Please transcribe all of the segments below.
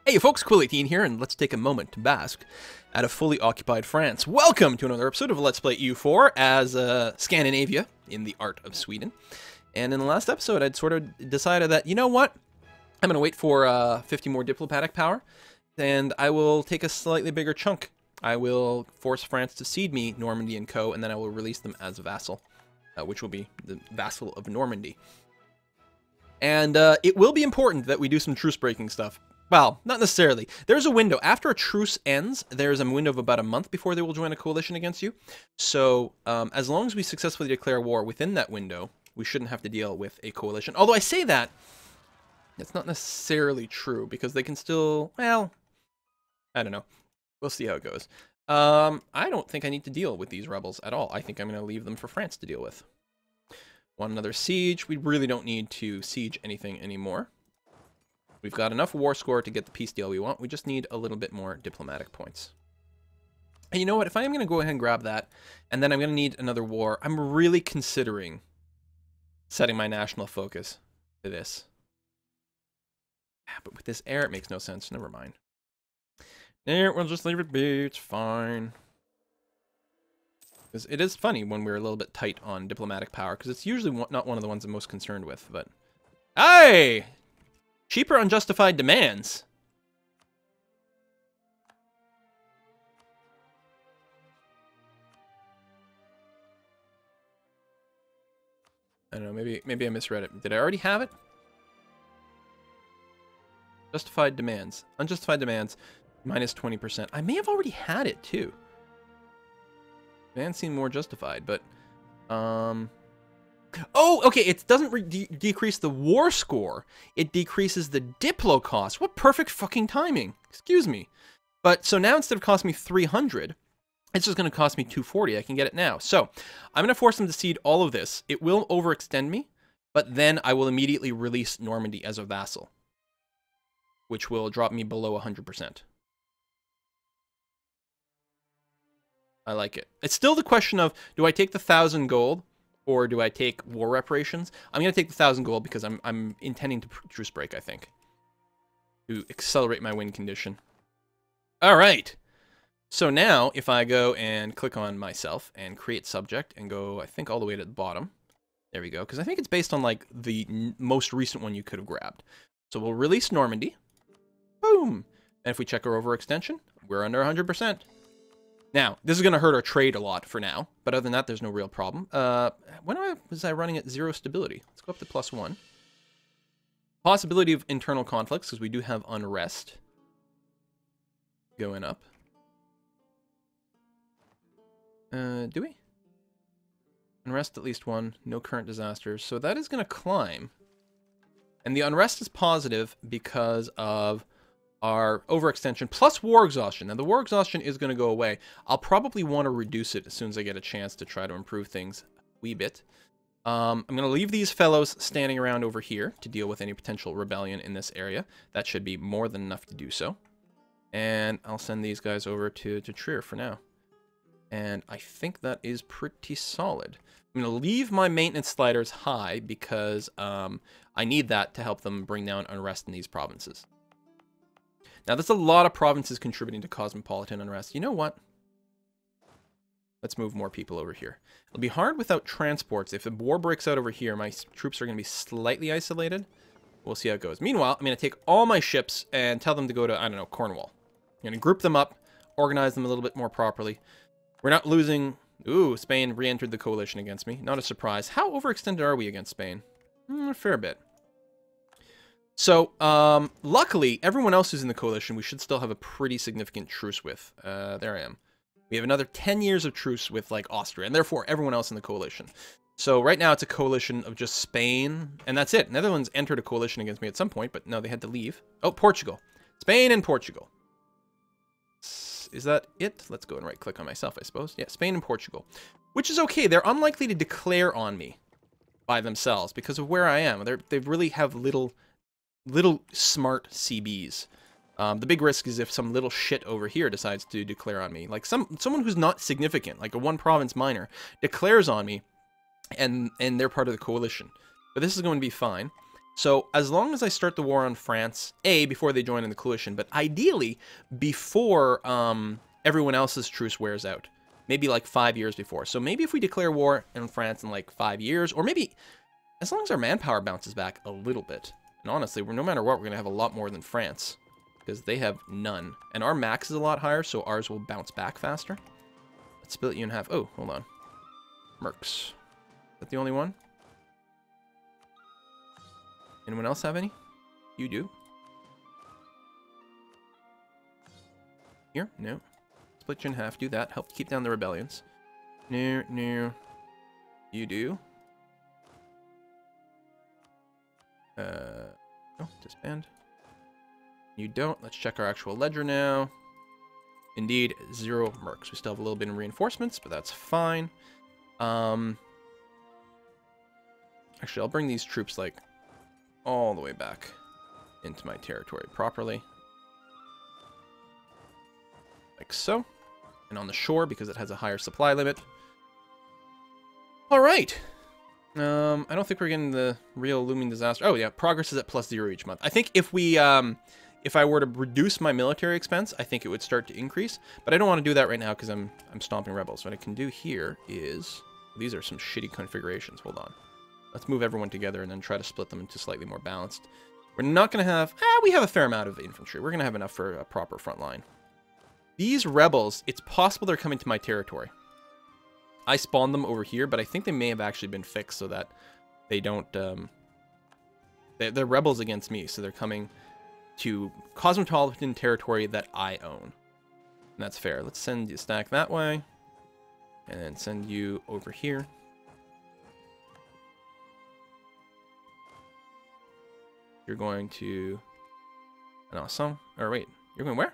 Hey folks, Quill18 here, and let's take a moment to bask at a fully occupied France. Welcome to another episode of Let's Play EU4 as Scandinavia in the art of Sweden. And in the last episode, I'd sort of decided that, you know what? I'm going to wait for 50 more diplomatic power, and I will take a slightly bigger chunk. I will force France to cede me Normandy and co, and then I will release them as a vassal, which will be the vassal of Normandy. And it will be important that we do some truce-breaking stuff. Well, not necessarily. There's a window. After a truce ends, there's a window of about a month before they will join a coalition against you. So, as long as we successfully declare war within that window, we shouldn't have to deal with a coalition. Although I say that, it's not necessarily true, because they can still, well, I don't know. We'll see how it goes. I don't think I need to deal with these rebels at all. I think I'm going to leave them for France to deal with. Want another siege? We really don't need to siege anything anymore. We've got enough war score to get the peace deal we want. We just need a little bit more diplomatic points. And you know what? If I am going to go ahead and grab that, and then I'm going to need another war, I'm really considering setting my national focus to this. But with this air, it makes no sense. Never mind. There, we'll just leave it be. It's fine. Because it is funny when we're a little bit tight on diplomatic power, because it's usually not one of the ones I'm most concerned with. But hey! Cheaper unjustified demands. I don't know, maybe I misread it. Did I already have it? Justified demands. Unjustified demands, minus 20%. I may have already had it, too. Demands seem more justified, but... Oh, okay, it doesn't decrease the war score. It decreases the diplo cost. What perfect fucking timing. Excuse me. But, so now instead of costing me 300, it's just going to cost me 240. I can get it now. So, I'm going to force them to cede all of this. It will overextend me, but then I will immediately release Normandy as a vassal, which will drop me below 100%. I like it. It's still the question of, do I take the 1,000 gold? Or do I take war reparations? I'm going to take the 1,000 gold because I'm intending to truce break, I think. To accelerate my win condition. Alright. So now, if I go and click on myself and create subject and go, I think, all the way to the bottom. There we go. Because I think it's based on, like, the most recent one you could have grabbed. So we'll release Normandy. Boom! And if we check our overextension, we're under 100%. Now, this is going to hurt our trade a lot for now, but other than that, there's no real problem. When was I running at 0 stability? Let's go up to +1. Possibility of internal conflicts, because we do have unrest going up. Do we? Unrest at least 1, no current disasters, so that is going to climb. And the unrest is positive because of our overextension plus war exhaustion. Now, the war exhaustion is going to go away. I'll probably want to reduce it as soon as I get a chance to try to improve things a wee bit. I'm going to leave these fellows standing around over here to deal with any potential rebellion in this area. That should be more than enough to do so. And I'll send these guys over to Trier for now. And I think that is pretty solid. I'm going to leave my maintenance sliders high because I need that to help them bring down unrest in these provinces. Now, there's a lot of provinces contributing to cosmopolitan unrest. You know what? Let's move more people over here. It'll be hard without transports. If a war breaks out over here, my troops are going to be slightly isolated. We'll see how it goes. Meanwhile, I'm going to take all my ships and tell them to go to, I don't know, Cornwall. I'm going to group them up, organize them a little bit more properly. We're not losing... Ooh, Spain re-entered the coalition against me. Not a surprise. How overextended are we against Spain? A fair bit. So, luckily, everyone else who's in the coalition, we should still have a pretty significant truce with. There I am. We have another 10 years of truce with, like, Austria, and therefore everyone else in the coalition. So, right now, it's a coalition of just Spain, and that's it. Netherlands entered a coalition against me at some point, but no, they had to leave. Oh, Portugal. Spain and Portugal. Is that it? Let's go and right-click on myself, I suppose. Yeah, Spain and Portugal. Which is okay. They're unlikely to declare on me by themselves because of where I am. They really have little smart CBs. The big risk is if some little shit over here decides to declare on me. Like someone who's not significant, like a one province minor, declares on me, and they're part of the coalition. But this is going to be fine. So as long as I start the war on France, before they join in the coalition, but ideally before everyone else's truce wears out. Maybe like 5 years before. So maybe if we declare war on France in like 5 years, or maybe as long as our manpower bounces back a little bit. And honestly, no matter what, we're going to have a lot more than France, because they have none. And our max is a lot higher, so ours will bounce back faster. Let's split you in half. Oh, hold on. Mercs. Is that the only one? Anyone else have any? You do. Here? No. Split you in half. Do that. Help keep down the rebellions. No, no. You do. No, disband. You don't. Let's check our actual ledger now. Indeed, 0 mercs. We still have a little bit of reinforcements, but that's fine. Actually, I'll bring these troops, like, all the way back into my territory properly. Like so. And on the shore, because it has a higher supply limit. Alright. I don't think we're getting the real looming disaster. Oh yeah, progress is at +0 each month. I think if we, if I were to reduce my military expense, I think it would start to increase. But I don't want to do that right now because I'm stomping rebels. What I can do here is, these are some shitty configurations. Hold on. Let's move everyone together and then try to split them into slightly more balanced. We're not going to have, we have a fair amount of infantry. We're going to have enough for a proper front line. These rebels, it's possible they're coming to my territory. I spawned them over here, but I think they may have actually been fixed so that they don't, they're rebels against me, so they're coming to cosmopolitan territory that I own. And that's fair. Let's send you a stack that way, and then send you over here. You're going to an awesome, or wait, you're going where?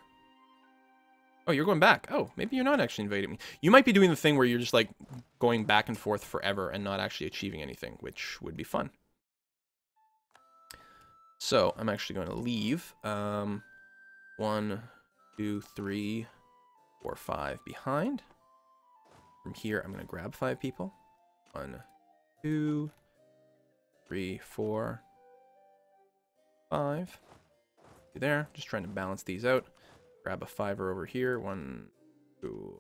Oh, you're going back. Oh, maybe you're not actually invading me. You might be doing the thing where you're just like going back and forth forever and not actually achieving anything, which would be fun. So I'm actually going to leave 1, 2, 3, 4, 5 behind. From here, I'm going to grab 5 people. 1, 2, 3, 4, 5. There. Just trying to balance these out. Grab a 5er over here. 1, 2,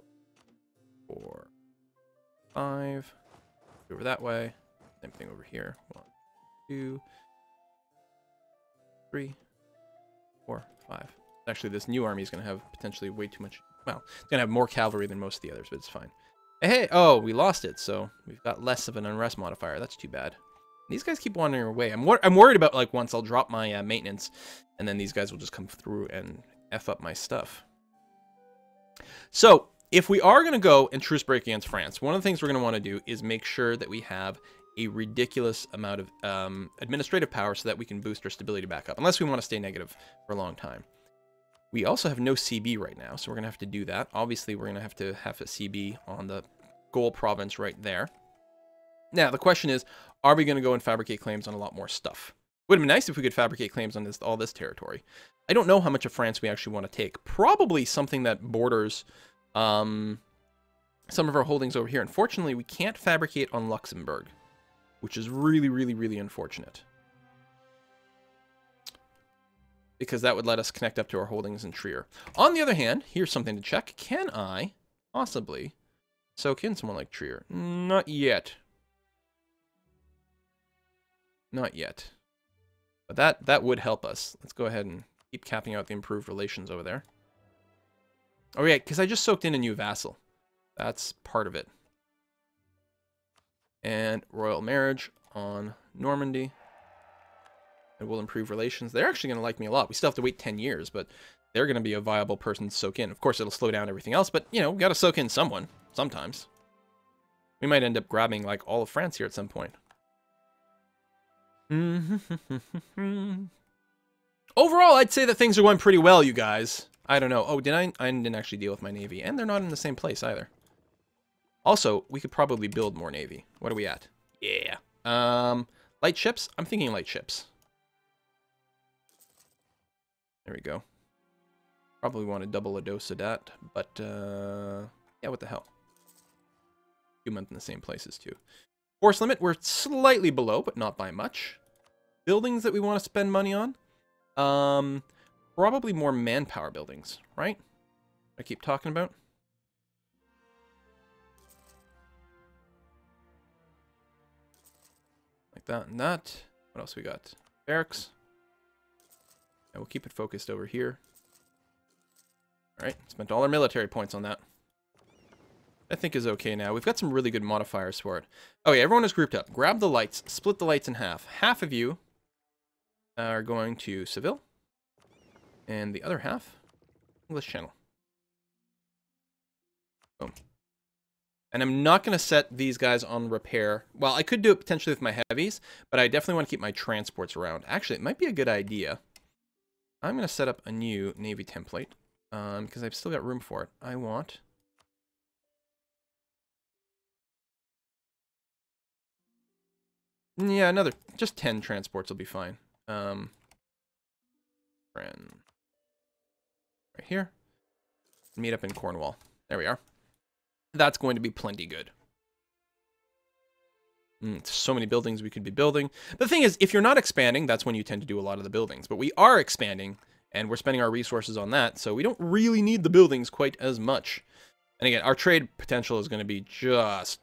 4, 5. Over that way. Same thing over here. 1, 2, 3, 4, 5. Actually, this new army is going to have potentially way too much. Well, it's going to have more cavalry than most of the others, but it's fine. Hey, oh, we lost it, so we've got less of an unrest modifier. That's too bad. These guys keep wandering away. I'm worried about, like, once I'll drop my maintenance, and then these guys will just come through and F up my stuff. So, if we are going to go and truce break against France, one of the things we're going to want to do is make sure that we have a ridiculous amount of administrative power so that we can boost our stability back up, unless we want to stay negative for a long time. We also have no CB right now, so we're going to have to do that. Obviously, we're going to have a CB on the goal province right there. Now, the question is, are we going to go and fabricate claims on a lot more stuff? Would have been nice if we could fabricate claims on all this territory. I don't know how much of France we actually want to take. Probably something that borders some of our holdings over here. Unfortunately, we can't fabricate on Luxembourg, which is really, really, really unfortunate. Because that would let us connect up to our holdings in Trier. On the other hand, here's something to check. Can I possibly soak in someone like Trier? Not yet. Not yet. But that would help us. Let's go ahead and keep capping out the improved relations over there. Oh yeah, because I just soaked in a new vassal. That's part of it. And royal marriage on Normandy. It will improve relations. They're actually going to like me a lot. We still have to wait 10 years, but they're going to be a viable person to soak in. Of course, it'll slow down everything else, but, you know, we got to soak in someone sometimes. We might end up grabbing, like, all of France here at some point. Overall, I'd say that things are going pretty well, you guys. I don't know. Oh, I didn't actually deal with my navy, and they're not in the same place either. Also, we could probably build more navy. What are we at? Yeah. Light ships? I'm thinking light ships. There we go. Probably want to double a dose of that, but yeah, what the hell? 2 months in the same places too. Force limit, we're slightly below, but not by much. buildings that we want to spend money on. Probably more manpower buildings, right? I keep talking about. Like that and that. What else we got? Barracks. And we'll keep it focused over here. Alright, spent all our military points on that. I think is okay now. We've got some really good modifiers for it. Okay, everyone is grouped up. Grab the lights. Split the lights in half. Half of you are going to Seville. And the other half, English Channel. Boom. And I'm not going to set these guys on repair. Well, I could do it potentially with my heavies, but I definitely want to keep my transports around. Actually, it might be a good idea. I'm going to set up a new Navy template because I've still got room for it. I want... Yeah, just 10 transports will be fine. Right here. Meet up in Cornwall. There we are. That's going to be plenty good. So many buildings we could be building. But the thing is, if you're not expanding, that's when you tend to do a lot of the buildings. But we are expanding, and we're spending our resources on that, so we don't really need the buildings quite as much. And again, our trade potential is going to be just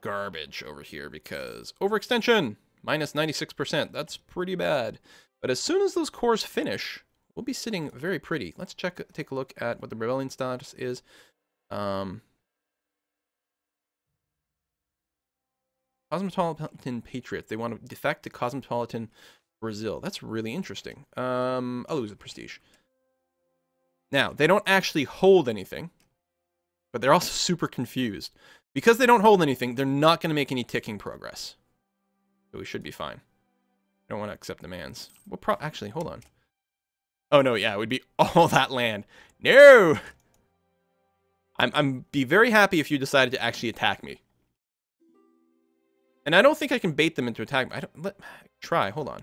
garbage over here because overextension, minus 96%. That's pretty bad. But as soon as those cores finish, we'll be sitting very pretty. Let's take a look at what the rebellion status is. Cosmopolitan Patriots. They want to defect to Cosmopolitan Brazil. That's really interesting. I'll lose the prestige. Now, they don't actually hold anything, but they're also super confused. Because they don't hold anything, they're not going to make any ticking progress. So we should be fine. I don't want to accept demands. Well, actually, hold on. Oh, no, yeah, it would be all that land. No! I'm be very happy if you decided to actually attack me. And I don't think I can bait them into attack. Try, hold on.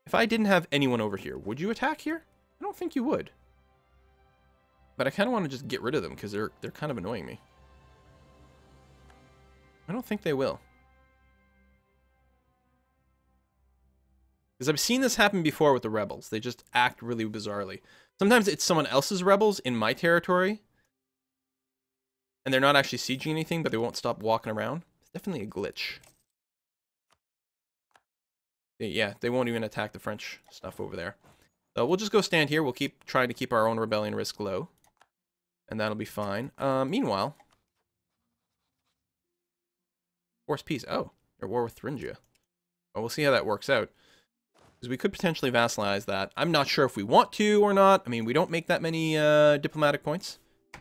If I didn't have anyone over here, would you attack here? I don't think you would. But I kind of want to just get rid of them because they're kind of annoying me. I don't think they will. Because I've seen this happen before with the rebels. They just act really bizarrely. Sometimes it's someone else's rebels in my territory. And they're not actually sieging anything, but they won't stop walking around. It's definitely a glitch. Yeah, they won't even attack the French stuff over there. So we'll just go stand here. We'll keep trying to keep our own rebellion risk low. And that'll be fine. Meanwhile... Force peace. Oh, they're at war with Thuringia. Well, we'll see how that works out. Because we could potentially vassalize that. I'm not sure if we want to or not. I mean, we don't make that many diplomatic points.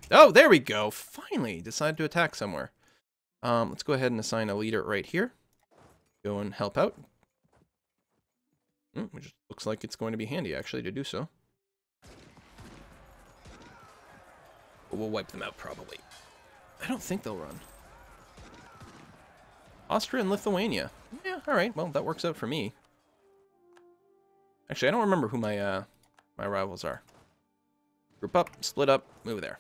Oh, there we go. Finally, decided to attack somewhere. Let's go ahead and assign a leader right here. Go and help out. Which looks like it's going to be handy, actually, to do so. But we'll wipe them out, probably. I don't think they'll run. Austria and Lithuania. Yeah, alright. Well, that works out for me. Actually, I don't remember who my my rivals are. Group up, split up, move there.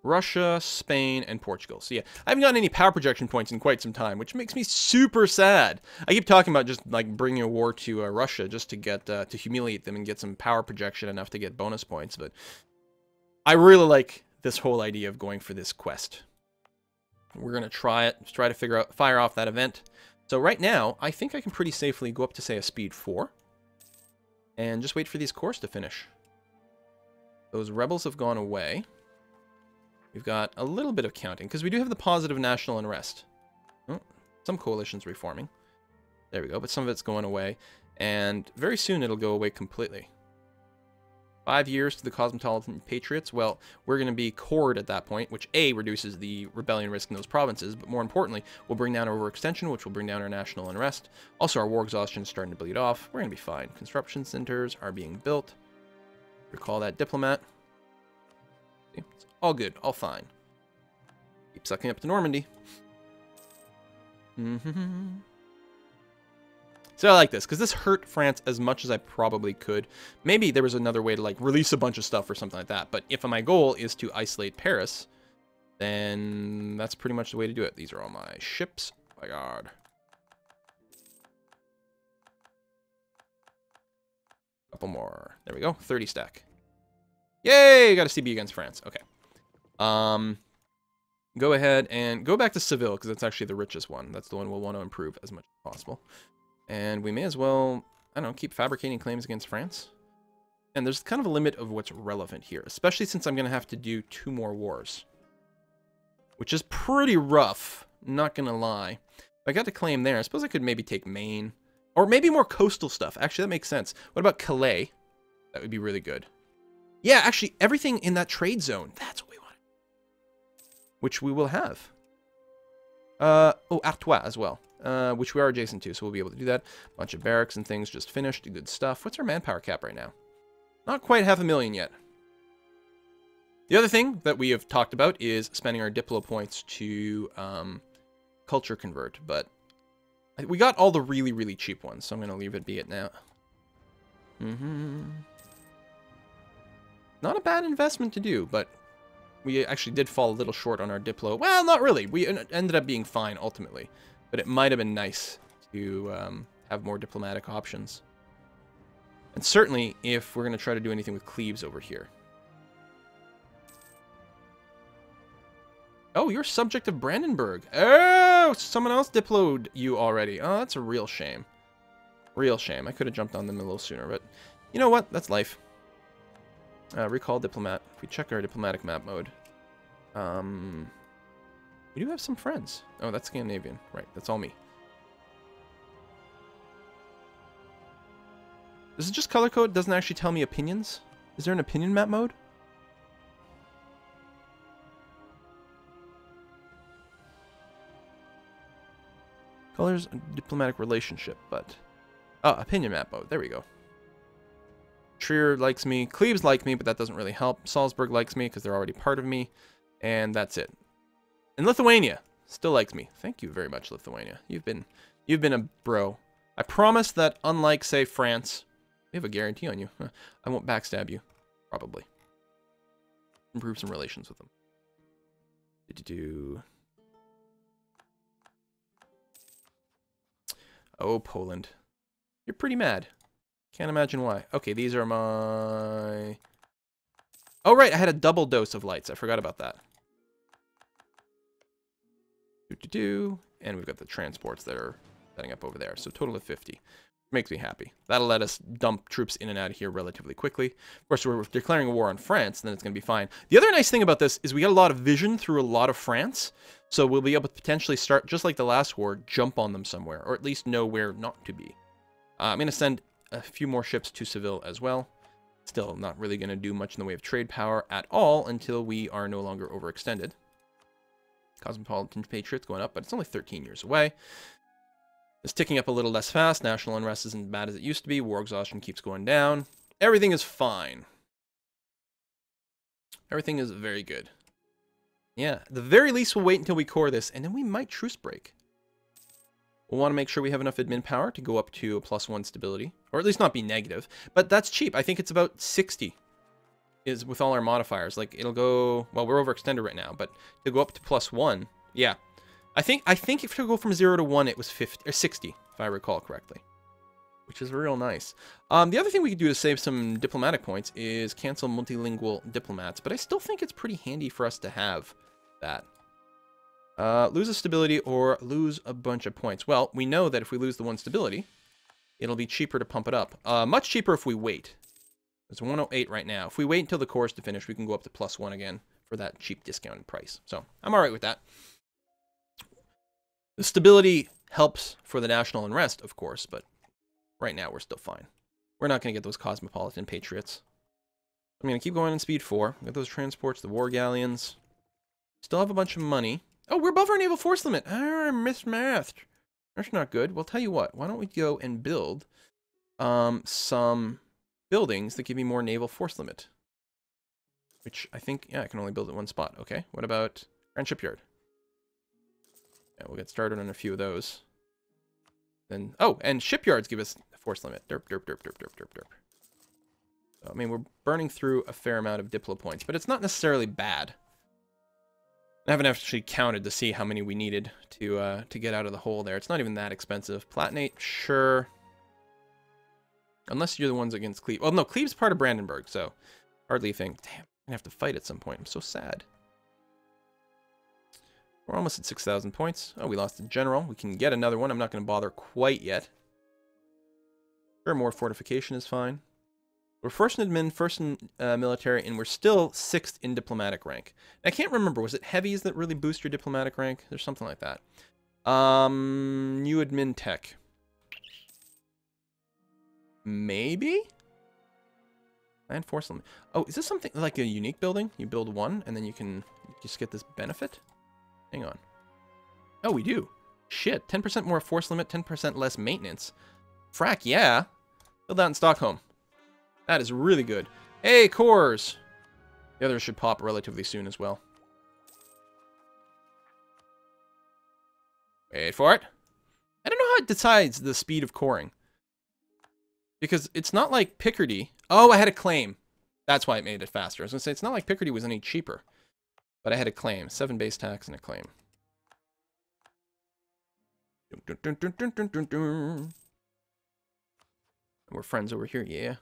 Russia, Spain, and Portugal. So yeah, I haven't gotten any power projection points in quite some time, which makes me super sad. I keep talking about just like bringing a war to Russia just to get to humiliate them and get some power projection enough to get bonus points. But I really like this whole idea of going for this quest. We're gonna try it. Try to fire off that event. So right now, I think I can pretty safely go up to say a speed 4, and just wait for these cores to finish. Those rebels have gone away. We've got a little bit of counting, because we do have the positive national unrest. Oh, some coalitions reforming. There we go, but some of it's going away. And very soon it'll go away completely. 5 years to the Cosmopolitan Patriots. Well, we're going to be cored at that point, which A, reduces the rebellion risk in those provinces, but more importantly, will bring down our overextension, which will bring down our national unrest. Also, our war exhaustion is starting to bleed off. We're going to be fine. Construction centers are being built. Recall that diplomat. See? It's all good, all fine. Keep sucking up to Normandy. So I like this, because this hurt France as much as I probably could. Maybe there was another way to, like, release a bunch of stuff or something like that. But if my goal is to isolate Paris, then that's pretty much the way to do it. These are all my ships. Oh my god. Couple more. There we go. 30 stack. Yay! Got a CB against France. Okay. Go ahead and go back to Seville, because that's actually the richest one. That's the one we'll want to improve as much as possible. And we may as well, I don't know, keep fabricating claims against France. And there's kind of a limit of what's relevant here, especially since I'm going to have to do 2 more wars. Which is pretty rough, not going to lie. If I got to claim there, I suppose I could maybe take Maine. Or maybe more coastal stuff. Actually, that makes sense. What about Calais? That would be really good. Yeah, actually, everything in that trade zone. That's what we want. Which we will have. Oh, Artois as well. Which we are adjacent to, so we'll be able to do that. Bunch of barracks and things just finished. Good stuff. What's our manpower cap right now? Not quite 500,000 yet. The other thing that we have talked about is spending our Diplo points to culture convert, but we got all the really, really cheap ones, so I'm going to leave it be it now. Not a bad investment to do, but we actually did fall a little short on our Diplo. Well, not really. We ended up being fine ultimately, but it might have been nice to have more diplomatic options. And certainly if we're going to try to do anything with Cleves over here. Oh, you're subject of Brandenburg. Oh, someone else diploed you already. Oh, that's a real shame. Real shame. I could have jumped on them a little sooner, but you know what? That's life. Recall diplomat. If we check our diplomatic map mode. We do have some friends. Oh, that's Scandinavian. Right, that's all me. This is just color code. It doesn't actually tell me opinions. Is there an opinion map mode? Colors, diplomatic relationship, but... Oh, opinion map mode. There we go. Trier likes me. Cleves like me, but that doesn't really help. Salzburg likes me because they're already part of me. And that's it. And Lithuania still likes me. Thank you very much, Lithuania. You've been a bro. I promise that unlike, say, France, we have a guarantee on you. I won't backstab you. Probably. Improve some relations with them. Oh, Poland. You're pretty mad. Can't imagine why. Okay, these are my... Oh, right, I had a double dose of lights. I forgot about that. And we've got the transports that are setting up over there. So total of 50. Makes me happy. That'll let us dump troops in and out of here relatively quickly. Of course, we're declaring a war on France, then it's going to be fine. The other nice thing about this is we got a lot of vision through a lot of France. So we'll be able to potentially start, just like the last war, jump on them somewhere. Or at least know where not to be. I'm going to send a few more ships to Seville as well. Still not really going to do much in the way of trade power at all until we are no longer overextended. Cosmopolitan Patriots going up, but it's only 13 years away. It's ticking up a little less fast. National unrest isn't as bad as it used to be. War exhaustion keeps going down. Everything is fine. Everything is very good. Yeah, at the very least, we'll wait until we core this, and then we might truce break. We'll want to make sure we have enough admin power to go up to a +1 stability, or at least not be negative. But that's cheap. I think it's about 60 is with all our modifiers. Like, it'll go... Well, we're overextended right now, but to go up to +1, yeah. I think if to go from 0 to 1, it was 50 or 60, if I recall correctly, which is real nice. The other thing we could do to save some diplomatic points is cancel multilingual diplomats, but I still think it's pretty handy for us to have that. Lose a stability or lose a bunch of points. Well, we know that if we lose the 1 stability, it'll be cheaper to pump it up. Much cheaper if we wait. It's 108 right now. If we wait until the core is to finish, we can go up to +1 again for that cheap discounted price. So I'm all right with that. The stability helps for the national unrest, of course, but right now we're still fine. We're not going to get those cosmopolitan patriots. I'm going to keep going in speed 4. Get those transports, the war galleons. Still have a bunch of money. Oh, we're above our naval force limit. I mismathed. That's not good. Well, tell you what. Why don't we go and build some buildings that give me more naval force limit? Which I think, yeah, I can only build at 1 spot. Okay, what about Grand Shipyard? Yeah, we'll get started on a few of those. Then, oh, and shipyards give us a force limit. Derp, derp, derp, derp, derp, derp, derp. So, I mean, we're burning through a fair amount of Diplo points, but it's not necessarily bad. I haven't actually counted to see how many we needed to get out of the hole there. It's not even that expensive. Platinate, sure. Unless you're the ones against Cleve. Well, no, Cleve's part of Brandenburg, so hardly a thing. Damn, I'm gonna have to fight at some point. I'm so sad. We're almost at 6,000 points. Oh, we lost a general. We can get another one. I'm not going to bother quite yet. Sure, more fortification is fine. We're first in admin, first in military, and we're still 6th in diplomatic rank. I can't remember. Was it heavies that really boost your diplomatic rank? There's something like that. New admin tech. Maybe? Land force limit. Oh, is this something like a unique building? You build one, and then you can just get this benefit? Hang on. Oh, we do. Shit. 10% more force limit, 10% less maintenance. Frack, yeah. Build that in Stockholm. That is really good. Hey, cores! The others should pop relatively soon as well. Wait for it. I don't know how it decides the speed of coring. Because it's not like Picardy. Oh, I had a claim. That's why it made it faster. I was going to say, it's not like Picardy was any cheaper. But I had a claim. 7 base tax and a claim. And we're friends over here, yeah.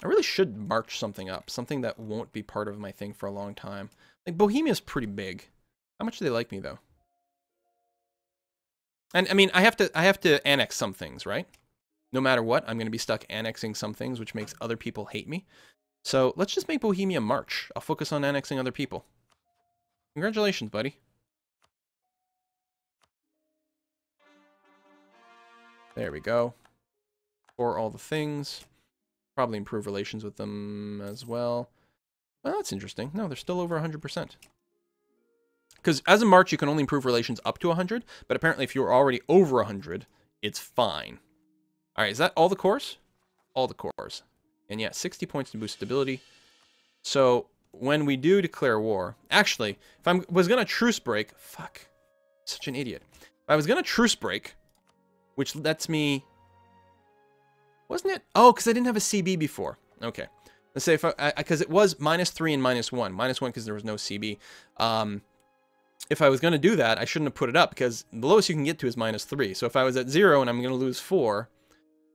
I really should march something up. Something that won't be part of my thing for a long time. Like, Bohemia's pretty big. How much do they like me, though? And, I mean, I have to annex some things, right? No matter what, I'm going to be stuck annexing some things, which makes other people hate me. So let's just make Bohemia march. I'll focus on annexing other people. Congratulations, buddy. There we go. For all the things. Probably improve relations with them as well. Well, that's interesting. No, they're still over 100%. Because as a march, you can only improve relations up to 100. But apparently, if you're already over 100, it's fine. All right, is that all the cores? All the cores. And yeah, 60 points to boost stability. So when we do declare war, actually, if I was going to truce break, fuck, such an idiot. If I was going to truce break, which lets me, wasn't it? Oh, because I didn't have a CB before. Okay. Let's say if because it was -3 and -1. -1 because there was no CB. If I was going to do that, I shouldn't have put it up because the lowest you can get to is -3. So if I was at 0 and I'm going to lose 4,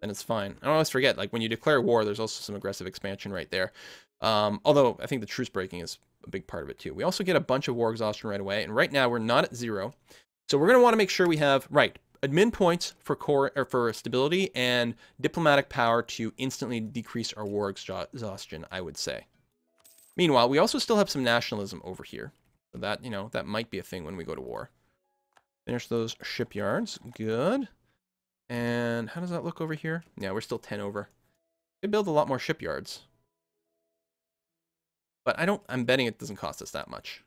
then it's fine. I always forget, like, when you declare war, there's also some aggressive expansion right there. Although, I think the truce breaking is a big part of it, too. We also get a bunch of war exhaustion right away, and right now, we're not at 0. So we're going to want to make sure we have, right, admin points for core or for stability and diplomatic power to instantly decrease our war exhaustion, I would say. Meanwhile, we also still have some nationalism over here. So that, you know, that might be a thing when we go to war. Finish those shipyards. Good. And how does that look over here? Yeah, we're still 10 over. They build a lot more shipyards. But I'm betting it doesn't cost us that much.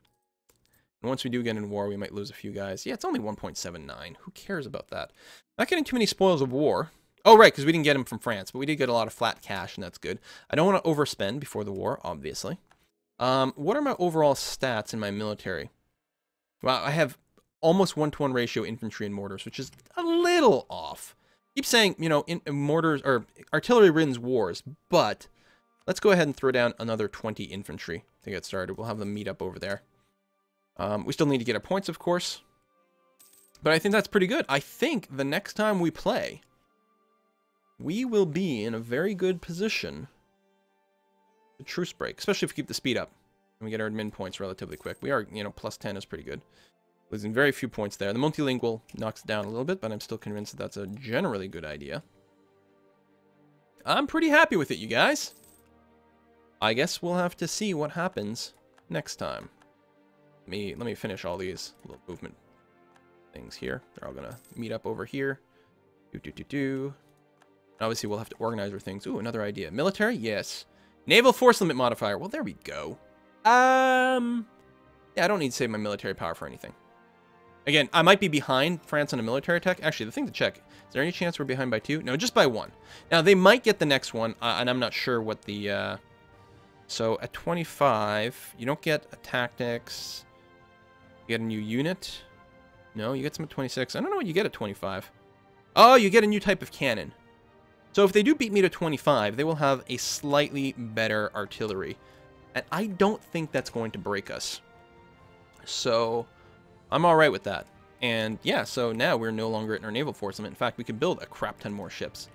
And once we do get in war, we might lose a few guys. Yeah, it's only 1.79. Who cares about that? Not getting too many spoils of war. Oh, right, because we didn't get them from France, but we did get a lot of flat cash, and that's good. I don't want to overspend before the war, obviously. What are my overall stats in my military? Well, I have almost 1-to-1 ratio infantry and mortars, which is a little off. Keep saying, you know, mortars or artillery wins wars, but let's go ahead and throw down another 20 infantry to get started. We'll have them meet up over there. We still need to get our points, of course, but I think that's pretty good. I think the next time we play, we will be in a very good position to truce break, especially if we keep the speed up and we get our admin points relatively quick. We are, you know, +10 is pretty good. Losing very few points there. The multilingual knocks it down a little bit, but I'm still convinced that that's a generally good idea. I'm pretty happy with it, you guys. I guess we'll have to see what happens next time. Let me finish all these little movement things here. They're all gonna meet up over here. Obviously, we'll have to organize our things. Ooh, another idea. Military? Yes. Naval force limit modifier. Well, there we go. Yeah, I don't need to save my military power for anything. Again, I might be behind France on a military tech. Actually, the thing to check, is there any chance we're behind by 2? No, just by 1. Now, they might get the next one, and I'm not sure what the... So, at 25, you don't get a tactics. You get a new unit. No, you get some at 26. I don't know what you get at 25. Oh, you get a new type of cannon. So, if they do beat me to 25, they will have a slightly better artillery. And I don't think that's going to break us. So... I'm alright with that. And yeah, so now we're no longer at our naval force limit. In fact, we could build a crap ton more ships.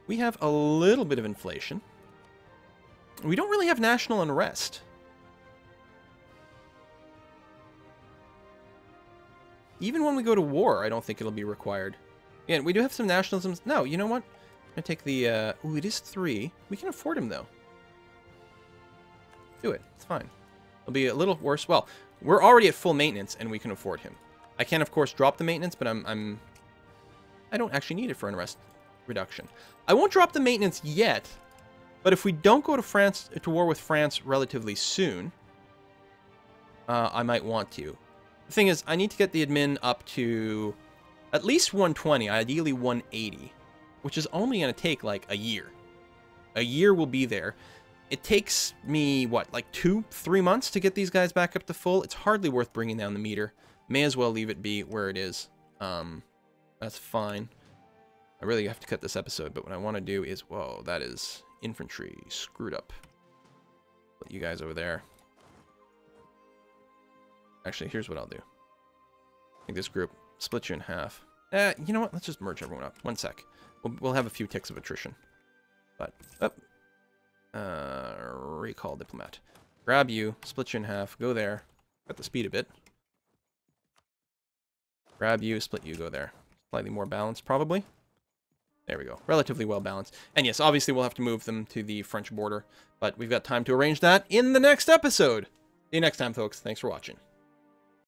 We have a little bit of inflation. We don't really have national unrest. Even when we go to war, I don't think it'll be required. And we do have some nationalisms. No, you know what? I'm going to take the... ooh, it is 3. We can afford him, though. Do it. It's fine. It'll be a little worse. Well, we're already at full maintenance, and we can afford him. I can, of course, drop the maintenance, but I don't actually need it for unrest reduction. I won't drop the maintenance yet, but if we don't go to war with France relatively soon, I might want to. The thing is, I need to get the admin up to at least 120, ideally 180, which is only going to take like a year. A year will be there. It takes me, what, like 2-3 months to get these guys back up to full? It's hardly worth bringing down the meter. May as well leave it be where it is. That's fine. I really have to cut this episode, but what I want to do is... Whoa, that is infantry screwed up. Put you guys over there. Actually, here's what I'll do. Take this group, split you in half. You know what? Let's just merge everyone up. 1 sec. We'll have a few ticks of attrition. But, recall diplomat. Grab you, split you in half, go there. Cut the speed a bit. Grab you, split you, go there. Slightly more balanced, probably. There we go. Relatively well balanced. And yes, obviously we'll have to move them to the French border, but we've got time to arrange that in the next episode. See you next time, folks. Thanks for watching.